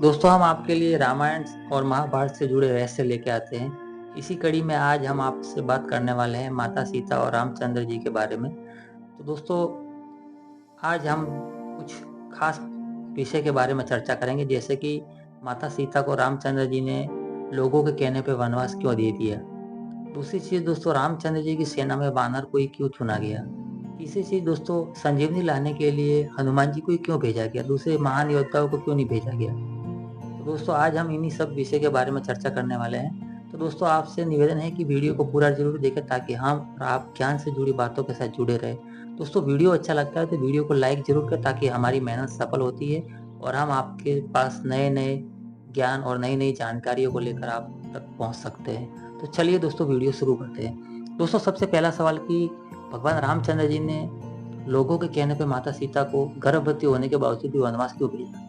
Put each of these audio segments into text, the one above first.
दोस्तों हम आपके लिए रामायण और महाभारत से जुड़े रहस्य लेके आते हैं। इसी कड़ी में आज हम आपसे बात करने वाले हैं माता सीता और रामचंद्र जी के बारे में। तो दोस्तों आज हम कुछ खास विषय के बारे में चर्चा करेंगे, जैसे कि माता सीता को रामचंद्र जी ने लोगों के कहने पे वनवास क्यों दे दिया। दूसरी चीज दोस्तों, रामचंद्र जी की सेना में वानर को ही क्यों चुना गया। तीसरी चीज दोस्तों, संजीवनी लाने के लिए हनुमान जी को ही क्यों भेजा गया, दूसरे महान योद्धाओं को क्यों नहीं भेजा गया। तो दोस्तों आज हम इन्हीं सब विषय के बारे में चर्चा करने वाले हैं। तो दोस्तों आपसे निवेदन है कि वीडियो को पूरा जरूर देखें ताकि हम और आप ज्ञान से जुड़ी बातों के साथ जुड़े रहे। दोस्तों वीडियो अच्छा लगता है तो वीडियो को लाइक जरूर करें ताकि हमारी मेहनत सफल होती है और हम आपके पास नए नए ज्ञान और नई नई जानकारियों को लेकर आप तक पहुंच सकते हैं। तो चलिए दोस्तों वीडियो शुरू करते हैं। दोस्तों सबसे पहला सवाल कि भगवान रामचंद्र जी ने लोगों के कहने पर माता सीता को गर्भवती होने के बावजूद भी वनवास क्यों भेजा।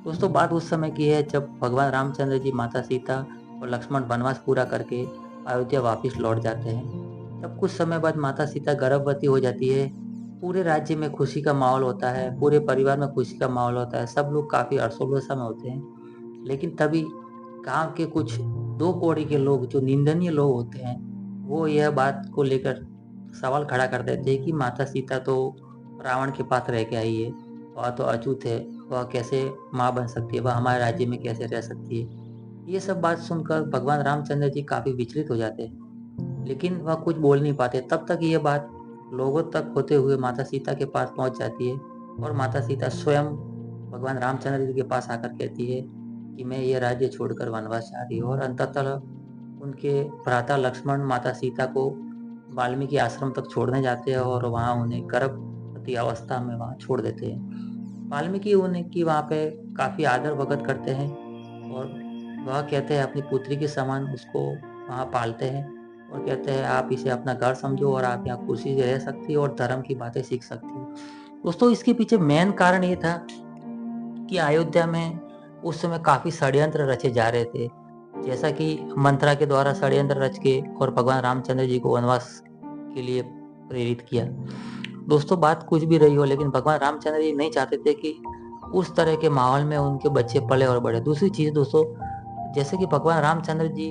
दोस्तों बात उस समय की है जब भगवान रामचंद्र जी, माता सीता और लक्ष्मण वनवास पूरा करके अयोध्या वापस लौट जाते हैं। तब कुछ समय बाद माता सीता गर्भवती हो जाती है। पूरे राज्य में खुशी का माहौल होता है, पूरे परिवार में खुशी का माहौल होता है, सब लोग काफी हर्षोल्लास में होते हैं। लेकिन तभी गांव के कुछ दो कौड़ी के लोग, जो निंदनीय लोग होते हैं, वो यह बात को लेकर सवाल खड़ा कर देते हैं कि माता सीता तो रावण के पास रह के आई है, वह तो अछूत है, वह कैसे माँ बन सकती है, वह हमारे राज्य में कैसे रह सकती है। ये सब बात सुनकर भगवान रामचंद्र जी काफी विचलित हो जाते हैं, लेकिन वह कुछ बोल नहीं पाते। तब तक ये बात लोगों तक होते हुए माता सीता के पास पहुंच जाती है और माता सीता स्वयं भगवान रामचंद्र जी के पास आकर कहती है कि मैं ये राज्य छोड़कर वनवास जा रही हूँ। और अंततः उनके भ्राता लक्ष्मण माता सीता को वाल्मीकि आश्रम तक छोड़ने जाते हैं और वहां उन्हें गर्भवती अवस्था में वहां छोड़ देते हैं। वाल्मीकि उनकी वहां पे काफी आदर भगत करते हैं और वह कहते हैं अपनी पुत्री के समान उसको वहां पालते हैं और कहते हैं आप इसे अपना घर समझो और आप यहाँ खुशी से रह सकती हो और धर्म की बातें सीख सकती हो। दोस्तों इसके पीछे मेन कारण ये था कि अयोध्या में उस समय काफी षड्यंत्र रचे जा रहे थे, जैसा कि मंत्रा के द्वारा षड्यंत्र रच के और भगवान रामचंद्र जी को वनवास के लिए प्रेरित किया। दोस्तों बात कुछ भी रही हो, लेकिन भगवान रामचंद्र जी नहीं चाहते थे कि उस तरह के माहौल में उनके बच्चे पले और बढ़े। दूसरी चीज दोस्तों, जैसे कि भगवान रामचंद्र जी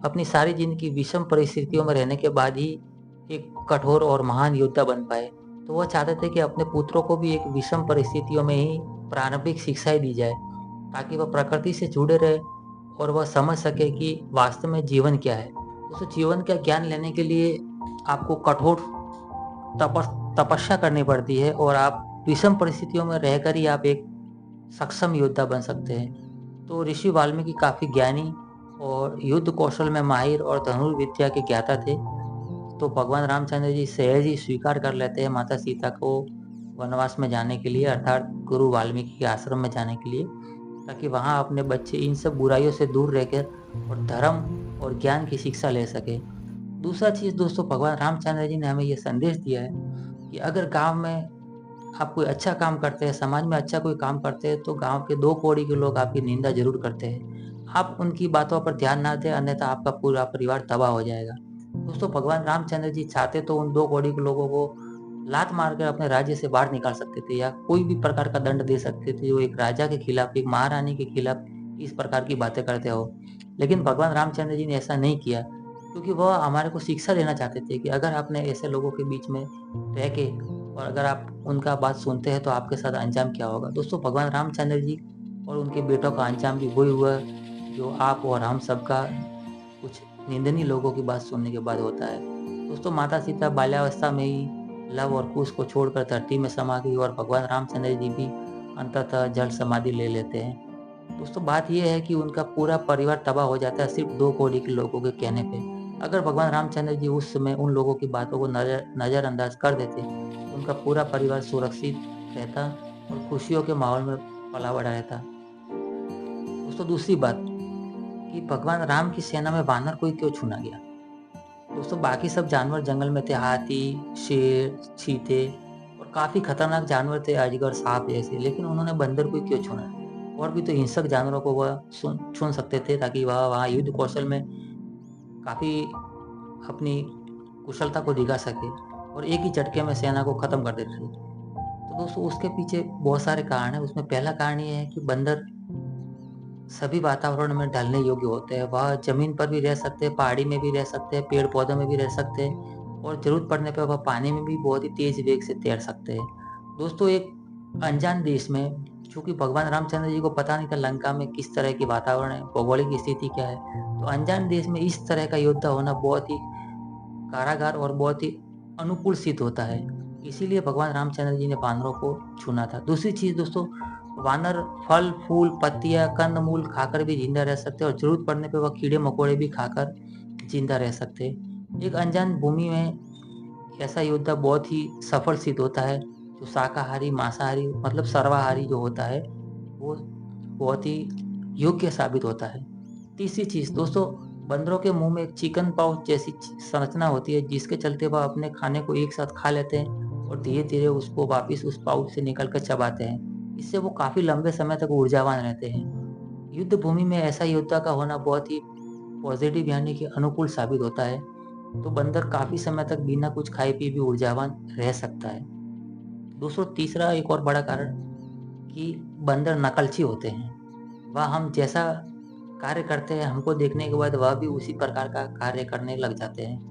अपनी सारी जिंदगी विषम परिस्थितियों में रहने के बाद ही एक कठोर और महान योद्धा बन पाए, तो वह चाहते थे कि अपने पुत्रों को भी एक विषम परिस्थितियों में ही प्रारंभिक शिक्षाएं दी जाए ताकि वह प्रकृति से जुड़े रहे और वह समझ सके कि वास्तव में जीवन क्या है। दोस्तों जीवन का ज्ञान लेने के लिए आपको कठोर तपस्या करनी पड़ती है और आप विषम परिस्थितियों में रहकर ही आप एक सक्षम योद्धा बन सकते हैं। तो ऋषि वाल्मीकि काफी ज्ञानी और युद्ध कौशल में माहिर और धनुर्विद्या के ज्ञाता थे। तो भगवान रामचंद्र जी सहज ही स्वीकार कर लेते हैं माता सीता को वनवास में जाने के लिए, अर्थात गुरु वाल्मीकि के आश्रम में जाने के लिए, ताकि वहां अपने बच्चे इन सब बुराइयों से दूर रहकर और धर्म और ज्ञान की शिक्षा ले सके। दूसरा चीज दोस्तों, भगवान रामचंद्र जी ने हमें यह संदेश दिया है कि अगर गांव में आप कोई अच्छा काम करते हैं, समाज में अच्छा कोई काम करते हैं, तो गांव के दो कौड़ी के लोग आपकी निंदा जरूर करते हैं। आप उनकी बातों पर ध्यान ना दें, अन्यथा आपका पूरा परिवार तबाह हो जाएगा। दोस्तों भगवान रामचंद्र जी चाहते तो उन दो कौड़ी के लोगों को लात मारकर अपने राज्य से बाहर निकाल सकते थे या कोई भी प्रकार का दंड दे सकते थे जो एक राजा के खिलाफ, एक महारानी के खिलाफ इस प्रकार की बातें करते हो। लेकिन भगवान रामचंद्र जी ने ऐसा नहीं किया, क्योंकि वह हमारे को शिक्षा देना चाहते थे कि अगर आपने ऐसे लोगों के बीच में रह के और अगर आप उनका बात सुनते हैं तो आपके साथ अंजाम क्या होगा। दोस्तों भगवान रामचंद्र जी और उनके बेटों का अंजाम भी वही हुआ जो आप और हम सबका कुछ निंदनीय लोगों की बात सुनने के बाद होता है। दोस्तों माता सीता बाल्यावस्था में ही लव और कुश को छोड़कर धरती में समा गई और भगवान रामचंद्र जी भी अंततः जल समाधि ले लेते हैं। दोस्तों बात यह है कि उनका पूरा परिवार तबाह हो जाता है सिर्फ दो कौड़ी के लोगों के कहने पे। अगर भगवान रामचंद्र जी उस समय उन लोगों की बातों को नजरअंदाज कर देते तो उनका पूरा परिवार सुरक्षित रहता और खुशियों के माहौल में पला बढ़ा रहता। दोस्तों दूसरी बात कि भगवान राम की सेना में वानर को ही क्यों चुना गया। दोस्तों बाकी सब जानवर जंगल में थे, हाथी, शेर, चीते और काफी खतरनाक जानवर थे, अजगर, सांप जैसे, लेकिन उन्होंने बंदर को ही क्यों चुना। और भी तो हिंसक जानवरों को वह चुन सकते थे ताकि वह वहाँ युद्ध कौशल में काफी अपनी कुशलता को दिखा सके और एक ही झटके में सेना को खत्म कर देते थे। तो दोस्तों उसके पीछे बहुत सारे कारण हैं। उसमें पहला कारण ये है कि बंदर सभी वातावरण में ढलने योग्य होते हैं। वह ज़मीन पर भी रह सकते हैं, पहाड़ी में भी रह सकते हैं, पेड़-पौधों में भी रह सकते हैं और ज़रूरत पड़ने पे वह पानी में भी बहुत ही तेज़ वेग से तैर सकते हैं। दोस्तों, एक अनजान देश में चूँकि भगवान रामचंद्र जी को पता नहीं था लंका में किस तरह की वातावरण है, भौगोलिक स्थिति क्या है, तो अनजान देश में इस तरह का योद्धा होना बहुत ही कारागार और बहुत ही अनुकूल सिद्ध होता है। इसीलिए भगवान रामचंद्र जी ने वानरों को चुना था। दूसरी चीज़ दोस्तों, वानर फल, फूल, पत्तियाँ, कंद-मूल खाकर भी ज़िंदा रह सकते हैं और ज़रूरत पड़ने पे वह कीड़े-मकोड़े भी खाकर ज़िंदा रह सकते हैं। एक अनजान भूमि में ऐसा योद्धा बहुत ही सफल सिद्ध होता है, जो शाकाहारी, मांसाहारी मतलब सर्वाहारी जो होता है, वो बहुत ही योग्य साबित होता है। तीसरी चीज़ दोस्तों, बंदरों के मुँह में एक चिकन पाउच जैसी संरचना होती है, जिसके चलते वह अपने खाने को एक साथ खा लेते हैं और धीरे-धीरे उसको वापिस उस पाउच से निकाल कर चबाते हैं। इससे वो काफ़ी लंबे समय तक ऊर्जावान रहते हैं। युद्ध भूमि में ऐसा योद्धा का होना बहुत ही पॉजिटिव यानी कि अनुकूल साबित होता है, तो बंदर काफ़ी समय तक बिना कुछ खाए-पिए भी ऊर्जावान रह सकता है। दोस्तों, तीसरा एक और बड़ा कारण कि बंदर नकलची होते हैं। वह हम जैसा कार्य करते हैं, हमको देखने के बाद वह भी उसी प्रकार का कार्य करने लग जाते हैं।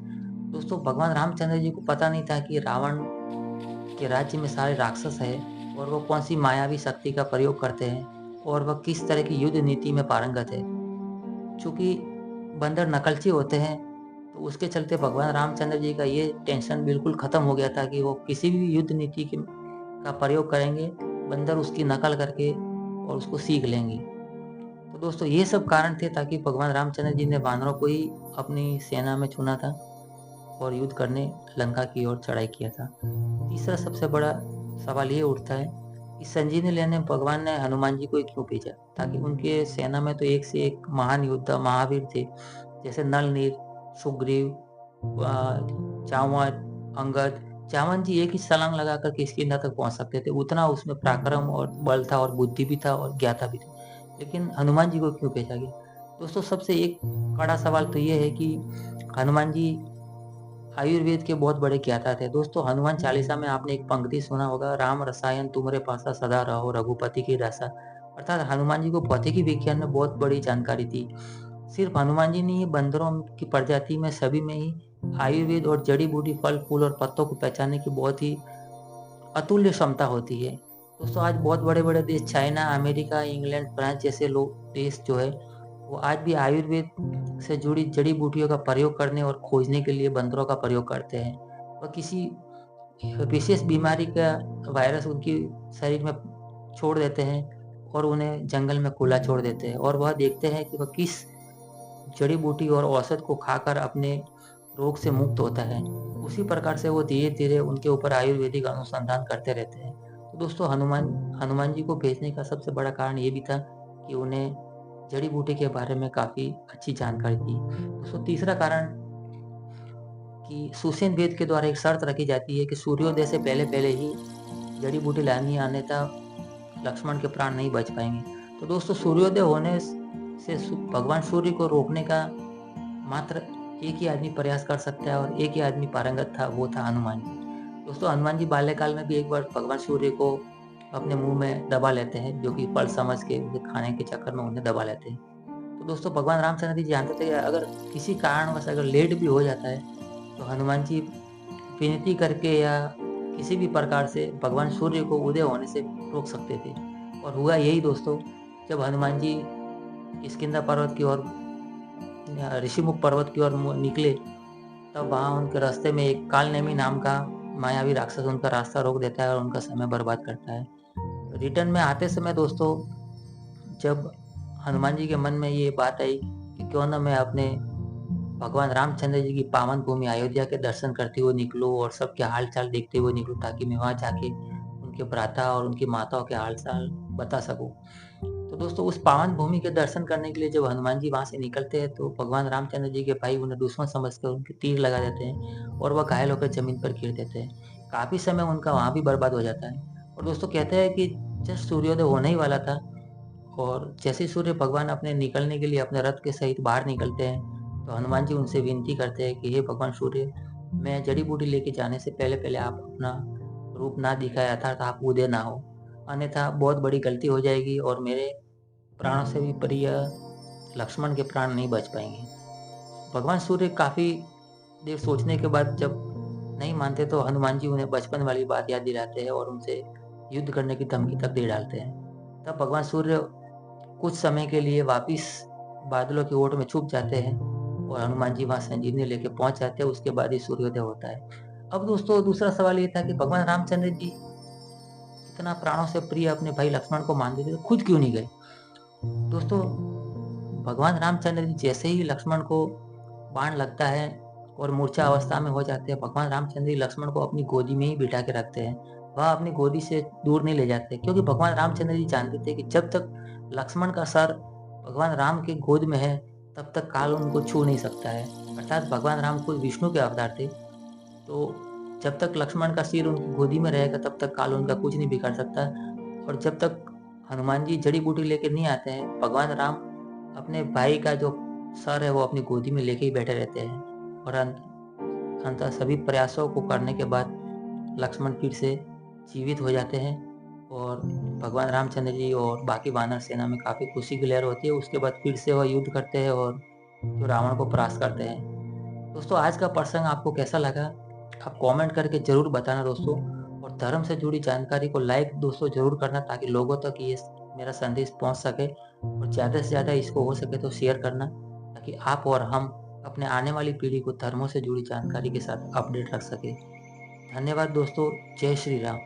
दोस्तों, भगवान रामचंद्र जी को पता नहीं था कि रावण के राज्य में सारे राक्षस हैं और वो कौन-सी मायावी शक्ति का प्रयोग करते हैं और वह किस तरह की युद्ध नीति में पारंगत है। चूँकि बंदर नकलची होते हैं, तो उसके चलते भगवान रामचंद्र जी का ये टेंशन बिल्कुल खत्म हो गया था कि वो किसी भी युद्ध नीति का प्रयोग करेंगे, बंदर उसकी नकल करके और उसको सीख लेंगे। तो दोस्तों, ये सब कारण थे ताकि भगवान रामचंद्र जी ने वानरों को ही अपनी सेना में चुना था और युद्ध करने लंका की ओर चढ़ाई किया था। तीसरा सबसे बड़ा सवाल ये उठता है कि संजीवनी लेने भगवान ने हनुमान जी को ही क्यों भेजा? ताकि उनके सेना में तो एक से एक महान योद्धा, महावीर थे, जैसे नल, नील, सुग्रीव, जांवत, अंगद। जामवंत जी एक ही छलांग लगाकर किष्किंधा तक पहुंच सकते थे, उतना उसमें पराक्रम और बल था और बुद्धि भी था और ज्ञाता भी थी। लेकिन हनुमान जी को क्यों भेजा गया? दोस्तों, सबसे एक कड़ा सवाल तो ये है कि हनुमान जी आयुर्वेद के बहुत बड़े ज्ञाता थे। दोस्तों, हनुमान चालीसा में आपने एक पंक्ति सुना होगा, राम रसायन तुमरे पासा सदा रहो रघुपति की रसा। अर्थात हनुमान जी को भौतिकी विज्ञान में बहुत बड़ी जानकारी थी। सिर्फ हनुमान जी नहीं, बंदरों की प्रजाति में सभी में ही आयुर्वेद और जड़ी बूटी, फल फूल और पत्तों को पहचानने की बहुत ही अतुल्य क्षमता होती है। दोस्तों, आज बहुत बड़े-बड़े देश चाइना, अमेरिका, इंग्लैंड, फ्रांस जैसे लोग देश जो है, वो आज भी आयुर्वेद से जुड़ी जड़ी-बूटियों का प्रयोग करने और खोजने के लिए बंदरों का प्रयोग करते हैं। और किसी विशेष बीमारी का वायरस उनकी शरीर में छोड़ देते हैं और उन्हें जंगल में खुला छोड़ देते हैं और वह देखते हैं कि वह किस जड़ी-बूटी और औषध को खाकर अपने रोग से मुक्त होता है। उसी प्रकार से वो धीरे-धीरे उनके ऊपर आयुर्वेदिक अनुसंधान करते रहते हैं। तो दोस्तों, हनुमान हनुमान जी को भेजने का सबसे बड़ा कारण ये भी था कि उन्हें जड़ी-बूटी के बारे में काफ़ी अच्छी जानकारी थी। दोस्तों, तीसरा कारण कि सुषेण वेद के द्वारा एक शर्त रखी जाती है कि सूर्योदय से पहले-पहले ही जड़ी-बूटी लानी है, अन्यथा लक्ष्मण के प्राण नहीं बच पाएँगे। तो दोस्तों, सूर्योदय होने से भगवान सूर्य को रोकने का मात्र एक ही आदमी प्रयास कर सकता है और एक ही आदमी पारंगत था, वो था हनुमान जी। दोस्तों, हनुमान जी बाल्यकाल में भी एक बार भगवान सूर्य को अपने मुँह में दबा लेते हैं, जो कि फल समझ के उसे खाने के चक्कर में उन्हें दबा लेते हैं। तो दोस्तों, भगवान रामचंद्र जी जानते थे कि अगर किसी कारणवश अगर लेट भी हो जाता है, तो हनुमान जी विनती करके या किसी भी प्रकार से भगवान सूर्य को उदय होने से रोक सकते थे। और हुआ यही दोस्तों, जब हनुमान जी किष्किंधा पर्वत की ओर ऋषिमुख पर्वत की ओर निकले, तब वहाँ उनके रास्ते में एक कालनेमी नाम का मायावी राक्षस उनका रास्ता रोक देता है और उनका समय बर्बाद करता है। रिटर्न में आते समय दोस्तों, जब हनुमान जी के मन में ये बात आई कि क्यों ना मैं अपने भगवान रामचंद्र जी की पावन भूमि अयोध्या के दर्शन करते हुए निकलूँ और सबके हाल-चाल देखते हुए निकलूँ, ताकि मैं वहाँ जाके उनके भ्राता और उनकी माताओं के हाल-चाल बता सकूँ। तो दोस्तों, उस पावन भूमि के दर्शन करने के लिए जब हनुमान जी वहाँ से निकलते हैं, तो भगवान रामचंद्र जी के भाई उन्हें दुश्मन समझकर उनके तीर लगा देते हैं और वह घायल होकर ज़मीन पर गिर देते हैं। काफ़ी समय उनका वहाँ भी बर्बाद हो जाता है। और दोस्तों, कहते हैं कि जस्ट सूर्योदय होने ही वाला था और जैसे ही सूर्य भगवान अपने निकलने के लिए अपने रथ के सहित बाहर निकलते हैं, तो हनुमान जी उनसे विनती करते हैं कि हे भगवान सूर्य, मैं जड़ी-बूटी लेके जाने से पहले-पहले आप अपना रूप ना दिखाएँ, अर्थात आप उदय ना हो। अन्यथा बहुत बड़ी गलती हो जाएगी और मेरे प्राणों से भी प्रिय लक्ष्मण के प्राण नहीं बच पाएंगे। भगवान सूर्य काफी देर सोचने के बाद जब नहीं मानते तो हनुमान जी उन्हें बचपन वाली बात याद दिलाते हैं और उनसे युद्ध करने की धमकी तक दे डालते हैं। तब भगवान सूर्य कुछ समय के लिए वापिस बादलों की ओट में छुप जाते हैं और हनुमान जी वहां संजीवनी लेके पहुंच जाते हैं। उसके बाद ही सूर्योदय होता है। अब दोस्तों दूसरा सवाल ये था कि भगवान रामचंद्र जी इतना प्राणों से प्रिय अपने भाई लक्ष्मण को मानते थे तो खुद क्यों नहीं गए। दोस्तों भगवान रामचंद्र जी जैसे ही लक्ष्मण को बाण लगता है और मूर्छा अवस्था में हो जाते हैं, भगवान रामचंद्र जी लक्ष्मण को अपनी गोदी में ही बिठा के रखते हैं। वह अपनी गोदी से दूर नहीं ले जाते, क्योंकि भगवान रामचंद्र जी जानते थे कि जब तक लक्ष्मण का सर भगवान राम के गोद में है तब तक काल उनको छू नहीं सकता है। अर्थात भगवान राम खुद विष्णु के अवतार थे, तो जब तक लक्ष्मण का सिर उनकी गोदी में रहेगा तब तक काल उनका कुछ नहीं बिगाड़ सकता। और जब तक हनुमान जी जड़ी बूटी लेकर नहीं आते हैं, भगवान राम अपने भाई का जो सर है वो अपनी गोदी में लेके ही बैठे रहते हैं। और अंततः सभी प्रयासों को करने के बाद लक्ष्मण फिर से जीवित हो जाते हैं और भगवान रामचंद्र जी और बाकी वानर सेना में काफ़ी खुशी की लहर होती है। उसके बाद फिर से वह युद्ध करते हैं और जो रावण को परास्त करते हैं। दोस्तों आज का प्रसंग आपको कैसा लगा आप कमेंट करके ज़रूर बताना दोस्तों। और धर्म से जुड़ी जानकारी को लाइक दोस्तों ज़रूर करना ताकि लोगों तक ये मेरा संदेश पहुंच सके। और ज़्यादा से ज़्यादा इसको हो सके तो शेयर करना ताकि आप और हम अपने आने वाली पीढ़ी को धर्मों से जुड़ी जानकारी के साथ अपडेट रख सके। धन्यवाद दोस्तों। जय श्री राम।